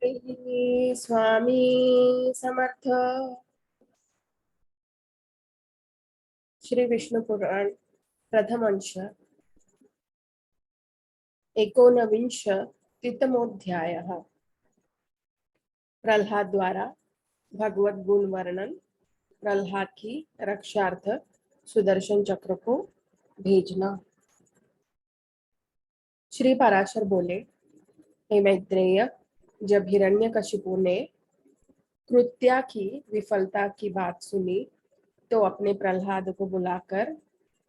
स्वामी समर्थ। श्री विष्णु पुराण प्रथम अंश 19तमोऽध्यायः। प्रहलाद द्वारा भगवत गुण वर्णन। प्रहलाद की रक्षार्थ सुदर्शन चक्र को भेजना। श्री पराशर बोले, हे मैत्रेय, जब हिरण्यकशिपु ने कृत्या की विफलता की बात सुनी तो अपने प्रहलाद को बुलाकर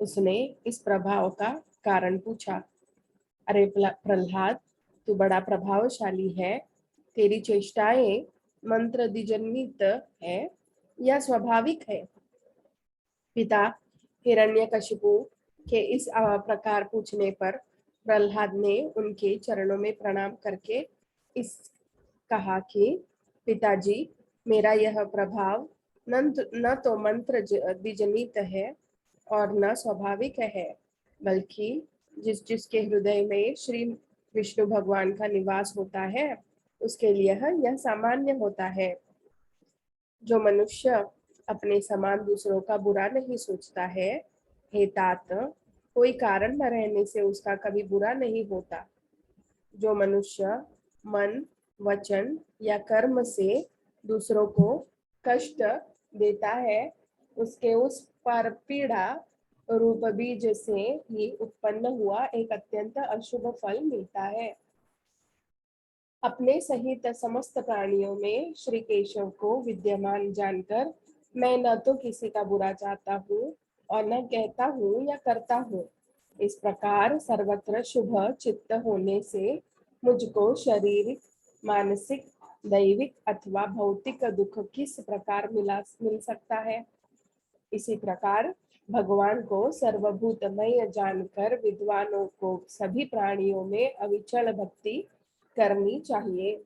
उसने इस प्रभाव का कारण पूछा। अरे प्रहलाद, तू बड़ा प्रभावशाली है। तेरी चेष्टाएं मंत्र दिजन्वित है या स्वाभाविक है? पिता हिरण्यकशिपु के इस प्रकार पूछने पर प्रहलाद ने उनके चरणों में प्रणाम करके इस कहा कि पिताजी, मेरा यह प्रभाव न तो मंत्र दिजनित है और न स्वाभाविक है, बल्कि जिसके हृदय में श्री विष्णु भगवान का निवास होता है उसके लिए यह सामान्य होता है। जो मनुष्य अपने समान दूसरों का बुरा नहीं सोचता है, हे तात, कोई कारण न रहने से उसका कभी बुरा नहीं होता। जो मनुष्य मन, वचन या कर्म से दूसरों को कष्ट देता है, उसके उस पर पीड़ा रूप बीज से ही उत्पन्न हुआ एक अत्यंत अशुभ फल मिलता है। अपने सहित समस्त प्राणियों में श्री केशव को विद्यमान जानकर मैं न तो किसी का बुरा चाहता हूँ और न कहता हूँ या करता हूँ। इस प्रकार सर्वत्र शुभ चित्त होने से मुझको शारीरिक, मानसिक, दैविक अथवा भौतिक दुख किस प्रकार मिल सकता है? इसी प्रकार भगवान को सर्वभूतमय जानकर विद्वानों को सभी प्राणियों में अविचल भक्ति करनी चाहिए।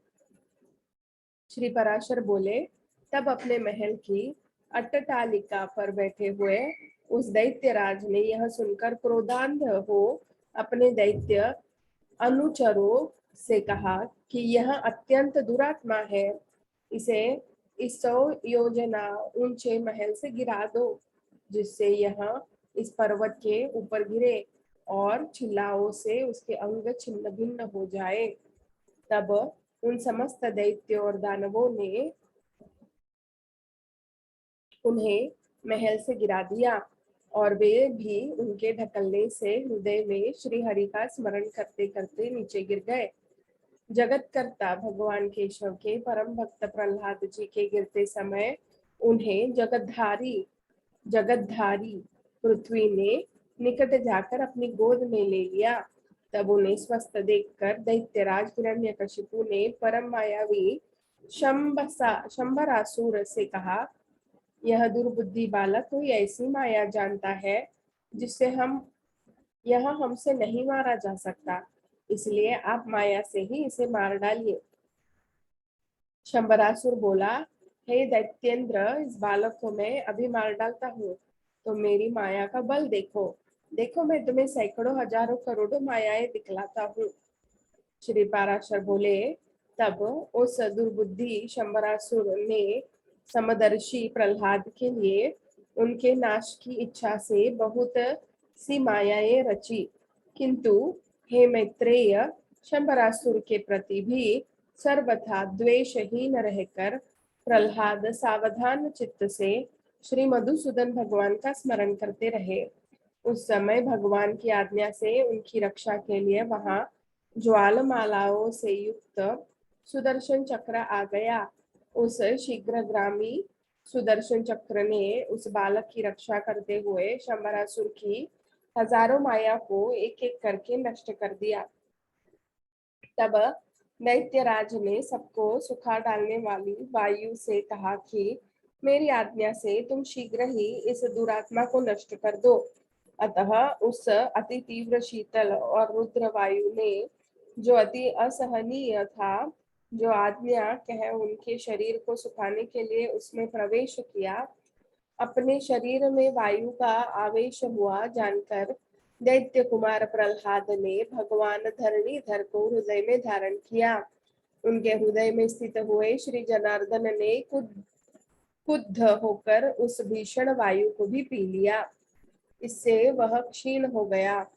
श्री पराशर बोले, तब अपने महल की अट्टटालिका पर बैठे हुए उस दैत्यराज ने यह सुनकर क्रोधांध हो अपने दैत्य अनुचरों से कहा कि यह अत्यंत दुरात्मा है। इसे इस 100 योजना ऊंचे महल से गिरा दो, जिससे यह इस पर्वत के ऊपर गिरे और छिलाओं से उसके अंग छिन्न भिन्न हो जाए। तब उन समस्त दैत्यों और दानवों ने उन्हें महल से गिरा दिया और वे भी उनके ढकलने से हृदय में श्री हरि का स्मरण करते करते नीचे गिर गए। जगत कर्ता भगवान केशव के परम भक्त प्रहलाद जी के गिरते समय उन्हें जगतधारी पृथ्वी ने निकट जाकर अपनी गोद में ले लिया। तब उन्हें स्वस्थ देखकर दैत्यराज हिरण्यकशिपु ने परम मायावी शंबरासुर से कहा, यह दुर्बुद्धि बालक कोई ऐसी माया जानता है जिससे यह हमसे नहीं मारा जा सकता, इसलिए आप माया से ही इसे मार डालिए। शंबरासुर बोला, हे दैत्येंद्र, इस बालक को मैं अभी मार डालता हूँ तो मेरी माया का बल देखो। देखो, मैं तुम्हें सैकड़ों हजारों करोड़ों मायाएं दिखलाता हूँ। श्री पराशर बोले, तब उस दुर्बुद्धि शंबरासुर ने समदर्शी प्रहलाद के लिए उनके नाश की इच्छा से बहुत सी मायाएं रची, किंतु हे मैत्रेय, शंबरासुर के प्रति भी सर्वथा द्वेषहीन रहकर प्रहलाद सावधान चित्त से श्री मधुसूदन भगवान का स्मरण करते रहे। उस समय भगवान की आज्ञा से उनकी रक्षा के लिए वहां ज्वालमालाओं से युक्त सुदर्शन चक्र आ गया। उस शीघ्रगामी सुदर्शन चक्र ने उस बालक की रक्षा करते हुए शंबरासुर की हजारों माया को एक एक करके नष्ट कर दिया। तब दैत्यराज ने सबको सुखा डालने वाली वायु से कहा कि मेरी आज्ञा से तुम शीघ्र ही इस दुरात्मा को नष्ट कर दो। अतः उस अति तीव्र शीतल और रुद्र वायु ने, जो अति असहनीय था, जो आज्ञा कह उनके शरीर को सुखाने के लिए उसमें प्रवेश किया, अपने शरीर में वायु का आवेश हुआ जानकर दैत्य कुमार प्रहलाद ने भगवान धरणीधर को हृदय में धारण किया उनके हृदय में स्थित हुए श्री जनार्दन ने क्रुद्ध होकर उस भीषण वायु को भी पी लिया। इससे वह क्षीण हो गया।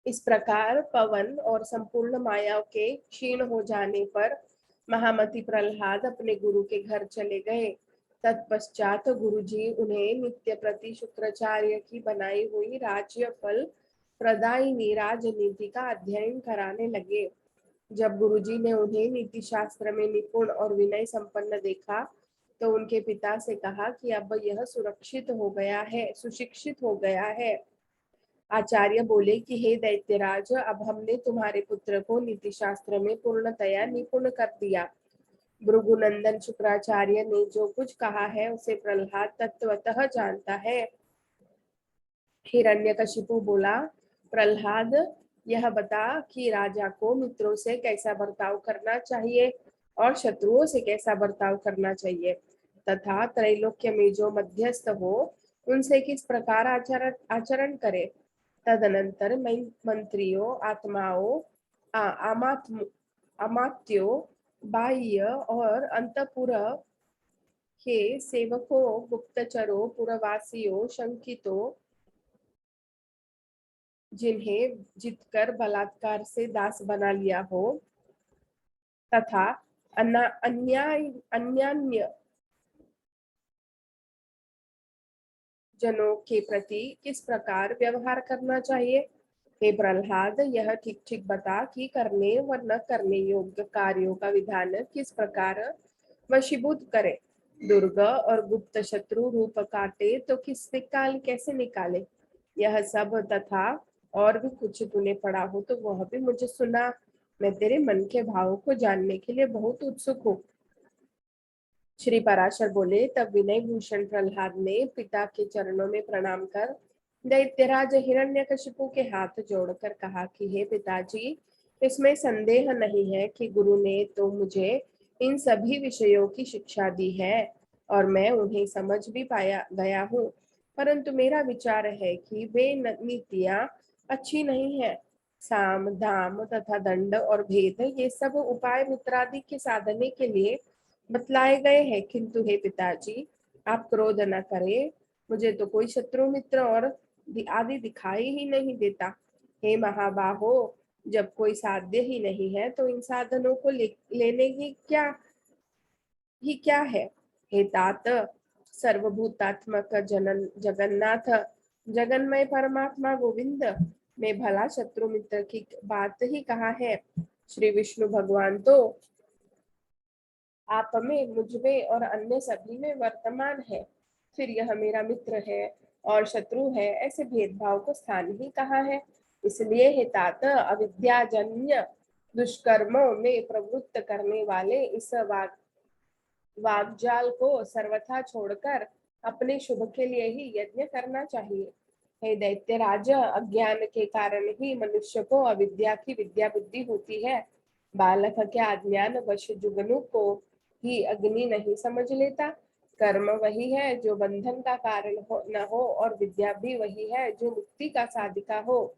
इस प्रकार पवन और संपूर्ण माया के क्षीण हो जाने पर महामति प्रहलाद अपने गुरु के घर चले गए। तत्पश्चात गुरुजी उन्हें नित्य प्रति शुक्राचार्य की बनाई हुई राज्य फल प्रदायिनी राजनीति का अध्ययन कराने लगे। जब गुरुजी ने उन्हें नीति शास्त्र में निपुण और विनय संपन्न देखा तो उनके पिता से कहा कि अब यह सुरक्षित हो गया है, सुशिक्षित हो गया है। आचार्य बोले कि हे दैत्यराज, अब हमने तुम्हारे पुत्र को नीति शास्त्र में पूर्णतया निपुण कर दिया। भृगुनंदन शुक्राचार्य ने जो कुछ कहा है उसे प्रहलाद तत्वतः जानता है। हिरण्यकशिपु बोला, प्रहलाद, यह बता कि राजा को मित्रों से कैसा बर्ताव करना चाहिए और शत्रुओं से कैसा बर्ताव करना चाहिए, तथा त्रैलोक्य में जो मध्यस्थ हो उनसे किस प्रकार आचरण करे। तदनंतर मंत्रियों, आत्माओं, अमात्यों, बाह्य और अंतपुर के सेवकों, गुप्तचरों, पुरवासियों, शंकितों, जिन्हें जीतकर बलात्कार से दास बना लिया हो, तथा अन्य जनों के प्रति किस प्रकार व्यवहार करना चाहिए। हे प्रहलाद, यह ठीक ठीक बता कि करने व न करने योग्य कार्यों का विधान किस प्रकार वशीभूत करे। दुर्ग और गुप्त शत्रु रूप काटे तो कैसे निकाले, यह सब तथा और भी कुछ तूने पढ़ा हो तो वह भी मुझे सुना। मैं तेरे मन के भावों को जानने के लिए बहुत उत्सुक हूँ। श्री पराशर बोले, तब विनय भूषण प्रहलाद ने पिता के चरणों में प्रणाम कर दैत्यराज हिरण्यकशिपु के हाथ जोड़कर कहा कि हे पिताजी, इसमें संदेह नहीं है कि गुरु ने तो मुझे इन सभी विषयों की शिक्षा दी है और मैं उन्हें समझ भी पाया गया हूँ, परंतु मेरा विचार है कि वे नीतियाँ अच्छी नहीं है। साम दाम तथा दंड और भेद, ये सब उपाय मित्रादि के साधने के लिए बतलाए गए हैं, किंतु हे पिताजी, आप क्रोध न करें, मुझे तो कोई शत्रु मित्र और आदि दिखाई ही नहीं देता। हे महाबाहो, जब कोई साध्य ही नहीं है तो इन साधनों को लेने ही क्या है। हे तात, सर्वभूतात्मक जगन्नाथ, जगन्मय परमात्मा गोविंद, में भला शत्रु मित्र की बात ही कहा है। श्री विष्णु भगवान तो आप में, मुझ में और अन्य सभी में वर्तमान है, फिर यह मेरा मित्र है और शत्रु है, ऐसे भेदभाव को स्थान ही कहाँ है। इसलिए हे तात, अविद्याजन्य दुष्कर्मों में प्रवृत्त करने वाले इस वाग्जाल को सर्वथा छोड़कर अपने शुभ के लिए ही यज्ञ करना चाहिए। हे दैत्यराज, अज्ञान के कारण ही मनुष्य को अविद्या की विद्या बुद्धि होती है। बालक के अज्ञान वश जुगनू को ही अग्नि नहीं समझ लेता। कर्म वही है जो बंधन का कारण न हो और विद्या भी वही है जो मुक्ति का साधिका हो।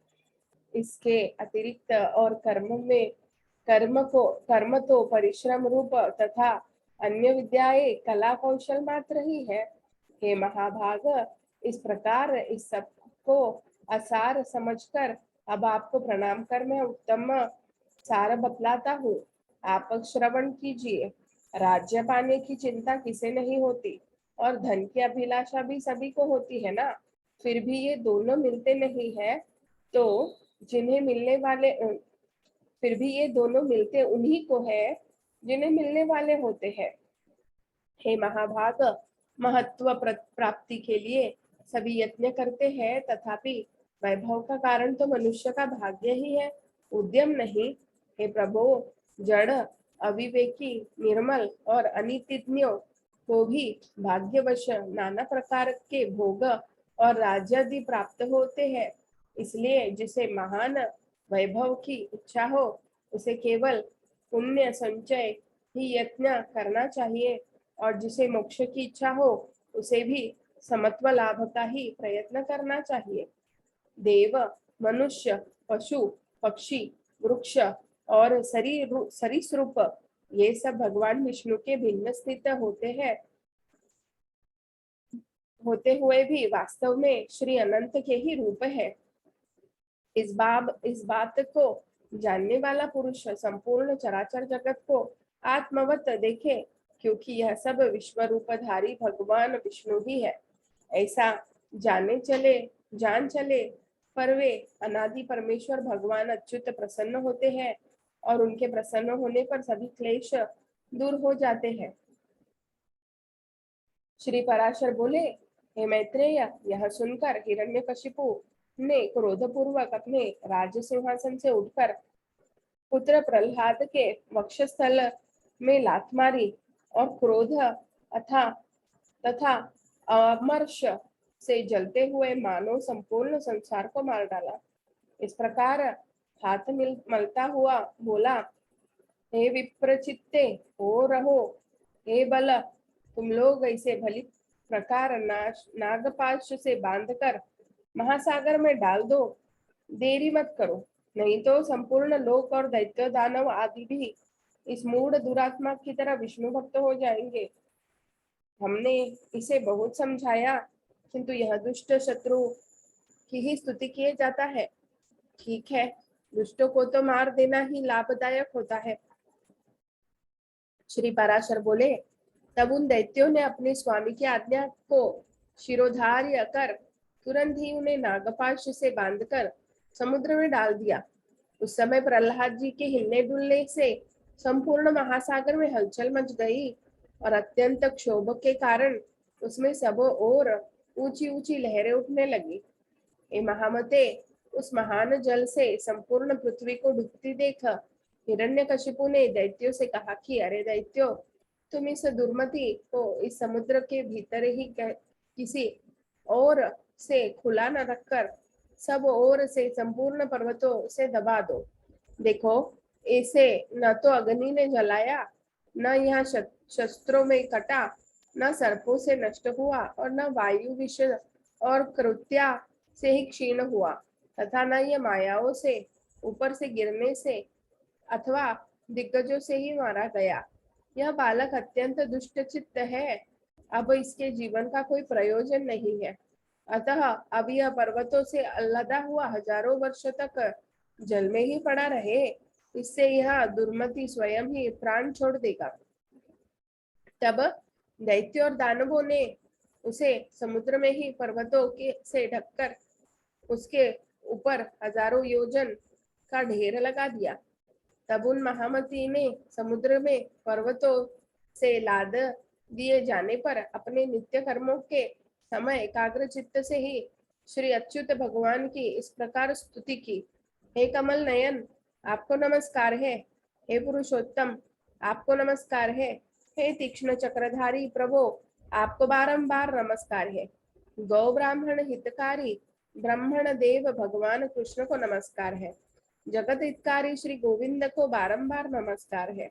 इसके अतिरिक्त और कर्म तो परिश्रम रूप तथा अन्य विद्याएं कला कौशल मात्र ही है। हे महाभाग, इस प्रकार इस सब को असार समझकर अब आपको प्रणाम कर मैं उत्तम सार बतलाता हूँ। आप श्रवण कीजिए। राज्य पाने की चिंता किसे नहीं होती और धन की अभिलाषा भी सभी को होती है ना, फिर भी ये दोनों मिलते नहीं है तो जिन्हें मिलने वाले फिर भी ये दोनों मिलते उन्हीं को है जिन्हें मिलने वाले होते हैं। हे महाभाग, महत्व प्राप्ति के लिए सभी यत्न करते हैं, तथापि वैभव का कारण तो मनुष्य का भाग्य ही है, उद्यम नहीं। हे प्रभु, जड़, अविवेकी, निर्मल और अनितिज्ञों को भी भाग्यवश नाना प्रकार के भोग और राज्यादि प्राप्त होते हैं। इसलिए जिसे महान वैभव की इच्छा हो उसे केवल पुण्य संचय ही यत्न करना चाहिए, और जिसे मोक्ष की इच्छा हो उसे भी समत्व लाभ का ही प्रयत्न करना चाहिए। देव, मनुष्य, पशु, पक्षी, वृक्ष और सरीसृप, ये सब भगवान विष्णु के भिन्न स्थित होते हुए भी वास्तव में श्री अनंत के ही रूप है। इस बात को जानने वाला पुरुष संपूर्ण चराचर जगत को आत्मवत देखे, क्योंकि यह सब विश्व रूपधारी भगवान विष्णु ही है। ऐसा जान चले, पर वे अनादि परमेश्वर भगवान अच्युत प्रसन्न होते हैं और उनके प्रसन्न होने पर सभी क्लेश दूर हो जाते हैं। श्री पराशर बोले, हे मैत्रेय, यह सुनकर हिरण्यकशिपु ने क्रोधपूर्वक अपने राज सिंहासन से उठकर पुत्र प्रहलाद के वक्षस्थल में लात मारी और क्रोध अथा तथा अमर्ष से जलते हुए मानो संपूर्ण संसार को मार डाला। इस प्रकार हाथ मलता हुआ बोला, हे विप्रचित्ते, हो रहो, हे बल, तुम लोग ऐसे भली प्रकार नागपाश से बांधकर महासागर में डाल दो, देरी मत करो, नहीं तो संपूर्ण लोक और दैत्य दानव आदि भी इस मूढ़ दुरात्मा की तरह विष्णु भक्त हो जाएंगे। हमने इसे बहुत समझाया, किंतु यह दुष्ट शत्रु की ही स्तुति किए जाता है। ठीक है, दुष्टों को तो मार देना ही लाभदायक होता है। श्री पराशर बोले, तब उन दैत्यों ने अपने स्वामी की आज्ञा को शिरोधार्य कर तुरंत ही उन्हें नागपाश से बांधकर समुद्र में डाल दिया। उस समय प्रहलाद जी के हिलने डुलने से संपूर्ण महासागर में हलचल मच गई और अत्यंत क्षोभ के कारण उसमें सबों ओर ऊंची ऊंची लहरें उठने लगी। हे महामते, उस महान जल से संपूर्ण पृथ्वी को डूबती देख हिरण्यकशिपु ने दैत्यों से कहा कि अरे दैत्यों, तुम इस दुर्मति को इस समुद्र के भीतर ही किसी और से खुला न रखकर सब ओर से संपूर्ण पर्वतों से दबा दो। देखो, इसे न तो अग्नि ने जलाया, न यहाँ शस्त्रों में कटा, न सर्पों से नष्ट हुआ और न वायु विष और कृत्या से ही क्षीण हुआ, तथा न यह मायाओं से ऊपर से गिरने से अथवा दिग्गजों से ही मारा गया। यह बालक अत्यंत दुष्ट चित्त है, अब इसके जीवन का कोई प्रयोजन नहीं है। अतः अब यह पर्वतों से अलग हुआ हजारों वर्ष तक जल में ही पड़ा रहे, इससे यह दुर्मति स्वयं ही प्राण छोड़ देगा। तब दैत्य और दानवों ने उसे समुद्र में ही पर्वतों के से ढककर उसके ऊपर हजारों योजन का ढेर लगा दिया। तब उन महामती ने समुद्र में पर्वतों से लाद दिए जाने पर अपने नित्य कर्मों के समय एकाग्र चित्त से ही श्री अच्युत भगवान की इस प्रकार स्तुति की, हे कमल नयन, आपको नमस्कार है। हे पुरुषोत्तम, आपको नमस्कार है। हे तीक्ष्ण चक्रधारी प्रभो, आपको बारंबार नमस्कार है। गौ ब्राह्मण हितकारी ब्राह्मण देव भगवान कृष्ण को नमस्कार है। जगत हितकारी श्री गोविंद को बारंबार नमस्कार है।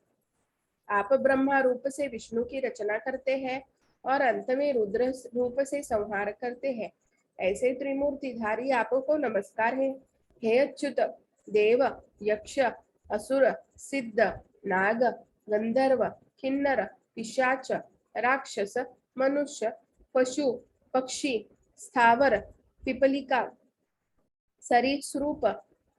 आप ब्रह्मा रूप से विष्णु की रचना करते हैं और अंत में रुद्र रूप से संहार करते हैं। ऐसे त्रिमूर्तिधारी आपको नमस्कार है। हे अच्युत, देव, यक्ष, असुर, सिद्ध, नाग, गंधर्व, किन्नर, पिशाच, राक्षस, मनुष्य, पशु, पक्षी, स्थावर, पिपलिका, सरीसृप,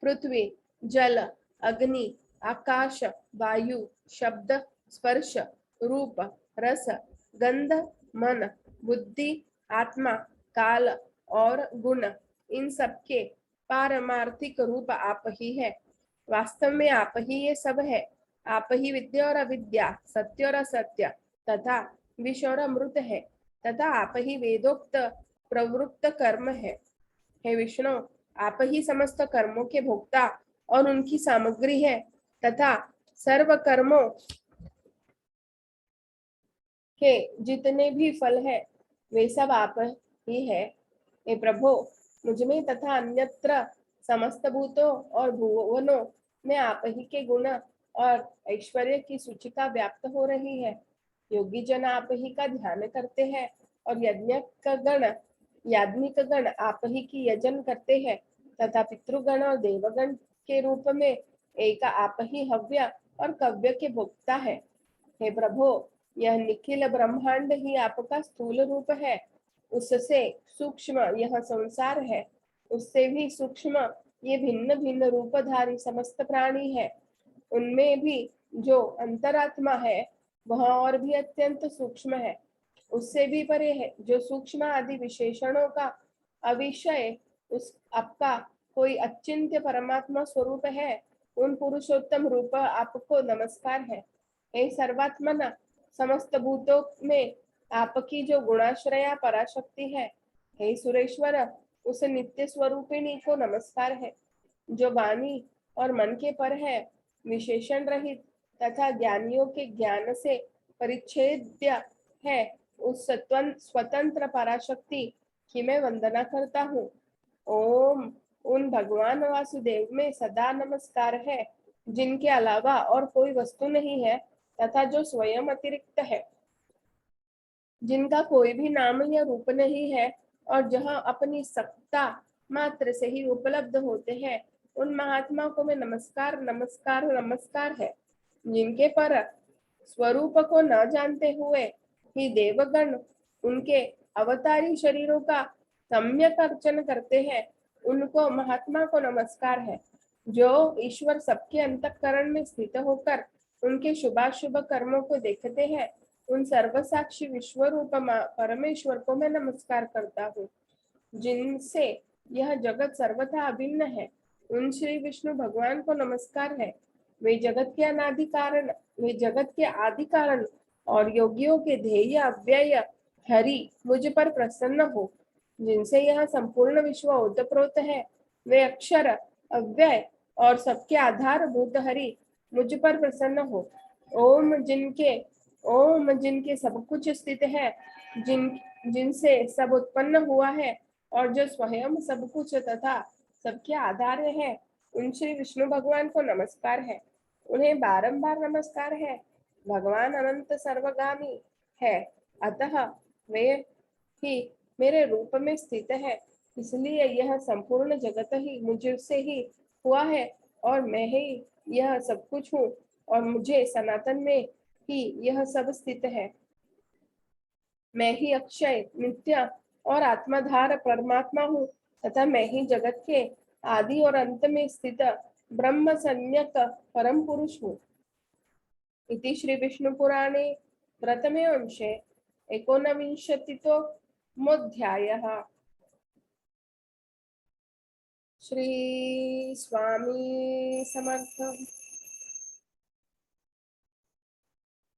पृथ्वी, जल, अग्नि, आकाश, वायु, शब्द, स्पर्श, रूप, रस, गंध, मन, बुद्धि, आत्मा, काल और गुण, इन सब के पारमार्थिक रूप आप ही है। वास्तव में आप ही ये सब है। आप ही विद्या और अविद्या, सत्य और असत्य तथा विष और अमृत है, तथा आप ही वेदोक्त प्रवृत्त कर्म है। हे विष्णु, आप ही समस्त कर्मों के भोक्ता और उनकी सामग्री है, तथा सर्व कर्मों के जितने भी फल है वे सब आप ही है। हे प्रभु, मुझमें तथा अन्यत्र समस्त भूतों और भुवनों में आप ही के गुण और ऐश्वर्य की सूचिका व्याप्त हो रही है। योगी जन आप ही का ध्यान करते हैं और याज्ञिक गण आप ही की यजन करते हैं, तथा पितृगण और देवगण के रूप में एक आप ही हव्य और कव्य के भोक्ता है। हे प्रभु, यह निखिल ब्रह्मांड ही आपका स्थूल रूप है। उससे सूक्ष्म यह संसार है, उससे भी सूक्ष्म ये भिन्न भिन्न रूपधारी समस्त प्राणी है। उनमें भी जो अंतरात्मा है वह और भी अत्यंत सूक्ष्म है, उससे भी परे है, जो सूक्ष्म आदि विशेषणों का अविषय उस आपका कोई अचिंत्य परमात्मा स्वरूप है। उन पुरुषोत्तम रूप आपको नमस्कार है। हे सर्वात्मना, समस्त भूतों में आपकी जो गुणाश्रया पराशक्ति है। हे सुरेश्वर, उस नित्य स्वरूपिणी को नमस्कार है, जो वाणी और मन के पर है, विशेषण रहित तथा ज्ञानियों के ज्ञान से परिच्छेद्य है। उस स्वतंत्र पराशक्ति की मैं वंदना करता हूँ। ओम उन भगवान वासुदेव में सदा नमस्कार है, जिनके अलावा और कोई वस्तु नहीं है तथा जो स्वयं अतिरिक्त है, जिनका कोई भी नाम या रूप नहीं है और जहाँ अपनी सत्ता मात्र से ही उपलब्ध होते हैं, उन महात्मा को मैं नमस्कार नमस्कार नमस्कार है। जिनके पर स्वरूप को न जानते हुए ही देवगण उनके अवतारी शरीरों का सम्यक अर्चन करते हैं, उनको महात्मा को नमस्कार है। जो ईश्वर सबके अंतःकरण में स्थित होकर उनके शुभाशुभ कर्मों को देखते हैं, उन सर्वसाक्षी विश्वरूप परमेश्वर को मैं नमस्कार करता हूँ, जिनसे यह जगत सर्वथा अभिन्न है। उन श्री विष्णु भगवान को नमस्कार है। वे जगत के अनादि कारण, वे जगत के आदि कारण और योगियों के ध्येय अव्यय हरि मुझ पर प्रसन्न हो, जिनसे यह संपूर्ण विश्व ओतप्रोत है। वे अक्षर अव्यय और सबके आधार भूत हरि मुझ पर प्रसन्न हो। ओम जिनके सब कुछ स्थित है, जिनसे सब उत्पन्न हुआ है और जो स्वयं सब कुछ तथा सबके आधार है, उन श्री विष्णु भगवान को नमस्कार है। उन्हें बारंबार नमस्कार है। भगवान अनंत सर्वगामी है, अतः वे ही मेरे रूप में स्थित है, इसलिए यह संपूर्ण जगत ही मुझसे ही हुआ है और मैं ही यह सब कुछ हूँ और मुझे सनातन में ही यह सब स्थित है। मैं ही अक्षय नित्य और आत्माधार परमात्मा हूँ तथा मैं ही जगत के आदि और अंत में स्थित ब्रह्म संज्ञक परम पुरुष हूँ। इति श्री विष्णु पुराणे प्रथमे अंशे 19मोऽध्यायः। श्री स्वामी समर्थ।